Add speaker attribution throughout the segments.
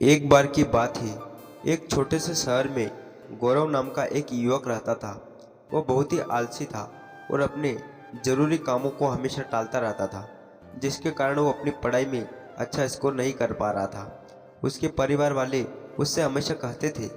Speaker 1: एक बार की बात है। एक छोटे से शहर में गौरव नाम का एक युवक रहता था। वह बहुत ही आलसी था और अपने जरूरी कामों को हमेशा टालता रहता था, जिसके कारण वो अपनी पढ़ाई में अच्छा स्कोर नहीं कर पा रहा था। उसके परिवार वाले उससे हमेशा कहते थे,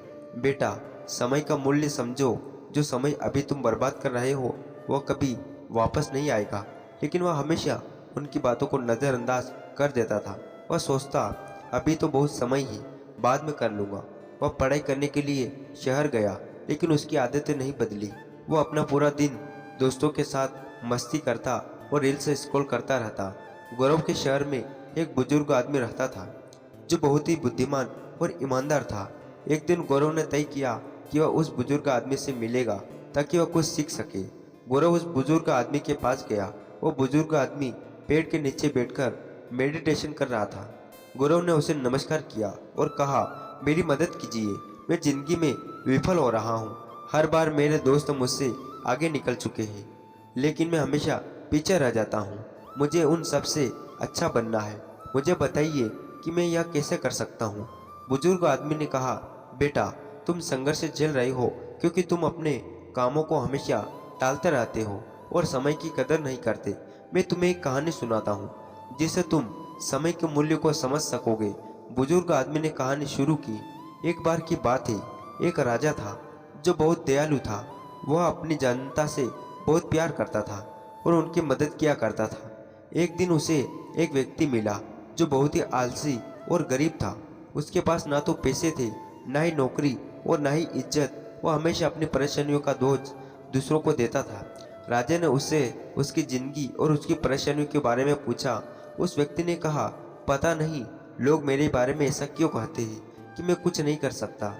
Speaker 1: बेटा समय का मूल्य समझो, जो समय अभी तुम बर्बाद कर रहे हो वह कभी वापस नहीं आएगा। लेकिन वह हमेशा उनकी बातों को नज़रअंदाज कर देता था। वह सोचता, अभी तो बहुत समय ही, बाद में कर लूँगा। वह पढ़ाई करने के लिए शहर गया, लेकिन उसकी आदतें नहीं बदली। वह अपना पूरा दिन दोस्तों के साथ मस्ती करता और रील्स स्क्रॉल करता रहता। गौरव के शहर में एक बुजुर्ग आदमी रहता था, जो बहुत ही बुद्धिमान और ईमानदार था। एक दिन गौरव ने तय किया कि वह उस बुजुर्ग आदमी से मिलेगा ताकि वह कुछ सीख सके। गौरव उस बुजुर्ग आदमी के पास गया। वो बुजुर्ग आदमी पेड़ के नीचे बैठकर मेडिटेशन कर रहा था। गौरव ने उसे नमस्कार किया और कहा, मेरी मदद कीजिए, मैं जिंदगी में विफल हो रहा हूँ। हर बार मेरे दोस्त मुझसे आगे निकल चुके हैं, लेकिन मैं हमेशा पीछे रह जाता हूँ। मुझे उन सबसे अच्छा बनना है। मुझे बताइए कि मैं यह कैसे कर सकता हूँ। बुजुर्ग आदमी ने कहा, बेटा तुम संघर्ष से झेल रहे हो क्योंकि तुम अपने कामों को हमेशा टालते रहते हो और समय की कदर नहीं करते। मैं तुम्हें एक कहानी सुनाता हूँ जिससे तुम समय के मूल्य को समझ सकोगे। बुजुर्ग आदमी ने कहानी शुरू की। एक बार की बात है, एक राजा था जो बहुत दयालु था। वह अपनी जनता से बहुत प्यार करता था और उनकी मदद किया करता था। एक दिन उसे एक व्यक्ति मिला जो बहुत ही आलसी और गरीब था। उसके पास ना तो पैसे थे, ना ही नौकरी और ना ही इज्जत। वह हमेशा अपनी परेशानियों का बोझ दूसरों को देता था। राजा ने उससे उसकी जिंदगी और उसकी परेशानियों के बारे में पूछा। उस व्यक्ति ने कहा, पता नहीं लोग मेरे बारे में ऐसा क्यों कहते हैं कि मैं कुछ नहीं कर सकता।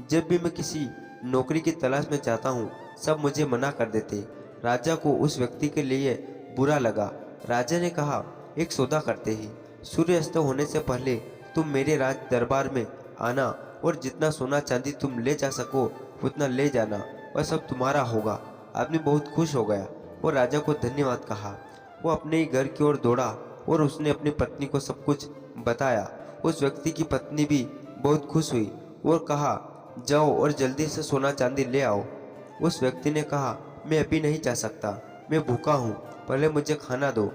Speaker 1: जब भी मैं किसी नौकरी की तलाश में जाता हूँ, सब मुझे मना कर देते। राजा को उस व्यक्ति के लिए बुरा लगा। राजा ने कहा, एक सौदा करते हैं। सूर्यास्त होने से पहले तुम मेरे राज दरबार में आना और जितना सोना चांदी तुम ले जा सको उतना ले जाना, वह सब तुम्हारा होगा। आदमी बहुत खुश हो गया और राजा को धन्यवाद कहा। वो अपने ही घर की ओर दौड़ा और उसने अपनी पत्नी को सब कुछ बताया। उस व्यक्ति की पत्नी भी बहुत खुश हुई और कहा, जाओ और जल्दी से सोना चांदी ले आओ। उस व्यक्ति ने कहा, मैं अभी नहीं जा सकता, मैं भूखा हूँ, पहले मुझे खाना दो।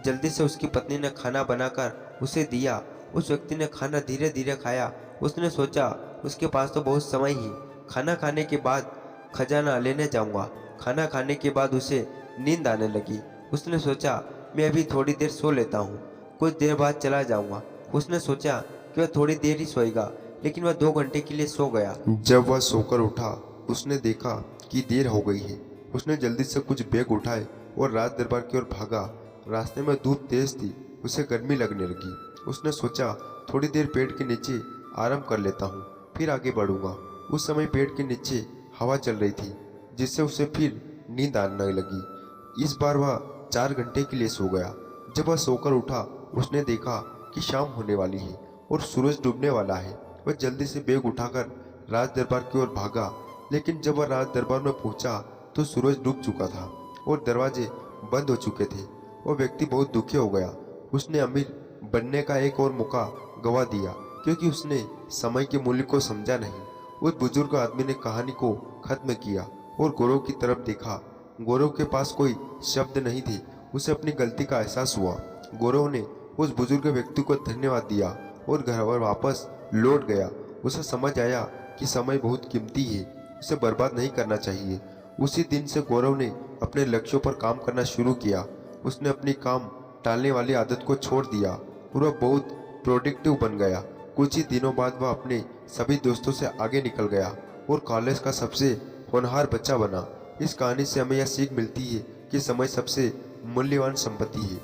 Speaker 1: जल्दी से उसकी पत्नी ने खाना बनाकर उसे दिया। उस व्यक्ति ने खाना धीरे धीरे खाया। उसने सोचा, उसके पास तो बहुत समय ही, खाना खाने के बाद खजाना लेने जाऊंगा। खाना खाने के बाद उसे नींद आने लगी। उसने सोचा, मैं अभी थोड़ी देर सो लेता हूँ, कुछ देर बाद चला जाऊंगा। उसने सोचा कि वह थोड़ी देर ही सोएगा, लेकिन वह 2 घंटे के लिए सो गया। जब वह सोकर उठा, उसने देखा कि देर हो गई है। उसने जल्दी से कुछ बैग उठाए और राज दरबार की ओर भागा। रास्ते में धूप तेज थी, उसे गर्मी लगने लगी। उसने सोचा, थोड़ी देर पेड़ के नीचे आराम कर लेता हूँ, फिर आगे बढ़ूंगा। उस समय पेड़ के नीचे हवा चल रही थी, जिससे उसे फिर नींद आने लगी। इस बार वह 4 घंटे के लिए सो गया। जब वह सोकर उठा, उसने देखा कि शाम होने वाली है और सूरज डूबने वाला है। वह जल्दी से बैग उठाकर राज दरबार की ओर भागा, लेकिन जब वह राज दरबार में पहुंचा तो सूरज डूब चुका था और दरवाजे बंद हो चुके थे। वह व्यक्ति बहुत दुखी हो गया। उसने अमीर बनने का एक और मौका गवा दिया क्योंकि उसने समय के मूल्य को समझा नहीं। उस बुजुर्ग आदमी ने कहानी को खत्म किया और गौरव की तरफ देखा। गौरव के पास कोई शब्द नहीं थे। उसे अपनी गलती का एहसास हुआ। गौरव ने उस बुजुर्ग व्यक्ति को धन्यवाद दिया और घर वापस लौट गया। उसे समझ आया कि समय बहुत कीमती है, उसे बर्बाद नहीं करना चाहिए। उसी दिन से गौरव ने अपने लक्ष्यों पर काम करना शुरू किया। उसने अपनी काम टालने वाली आदत को छोड़ दिया और वह बहुत प्रोडक्टिव बन गया। कुछ ही दिनों बाद वह अपने सभी दोस्तों से आगे निकल गया और कॉलेज का सबसे होनहार बच्चा बना। इस कहानी से हमें यह सीख मिलती है कि समय सबसे मूल्यवान संपत्ति है।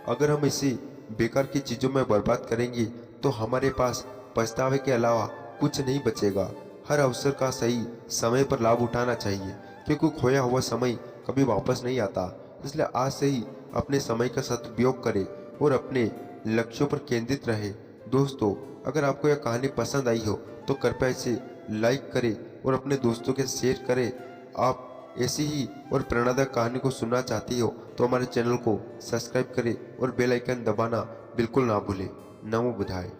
Speaker 1: अगर हम इसे बेकार की चीज़ों में बर्बाद करेंगे तो हमारे पास पछतावे के अलावा कुछ नहीं बचेगा। हर अवसर का सही समय पर लाभ उठाना चाहिए, क्योंकि खोया हुआ समय कभी वापस नहीं आता। इसलिए आज से ही अपने समय का सदुपयोग करें और अपने लक्ष्यों पर केंद्रित रहें। दोस्तों, अगर आपको यह कहानी पसंद आई हो तो कृपया इसे लाइक करें और अपने दोस्तों के शेयर करें। आप ऐसी ही और प्रेरणादायक कहानी को सुनना चाहती हो तो हमारे चैनल को सब्सक्राइब करें और बेल आइकन दबाना बिल्कुल ना भूलें। नमो बुद्धाय।